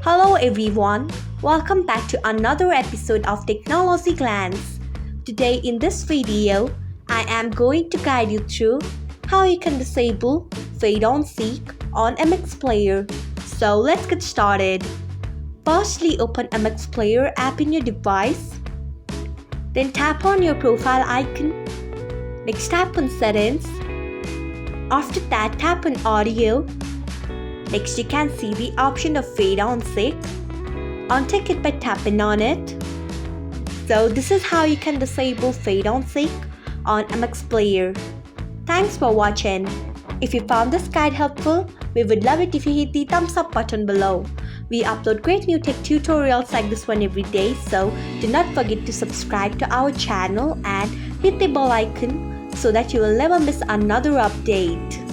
Hello everyone, welcome back to another episode of Technologyglance. Today in this video, I am going to guide you through how you can disable Fade on Seek on MX Player. So let's get started. Firstly, open MX Player app in your device. Then tap on your profile icon. Next tap on Settings. After that, tap on Audio. Next, you can see the option of Fade on Seek. Untick it by tapping on it. So this is how you can disable Fade on Seek on MX Player. Thanks for watching. If you found this guide helpful, we would love it if you hit the thumbs up button below. We upload great new tech tutorials like this one every day, so do not forget to subscribe to our channel and hit the bell icon so that you will never miss another update.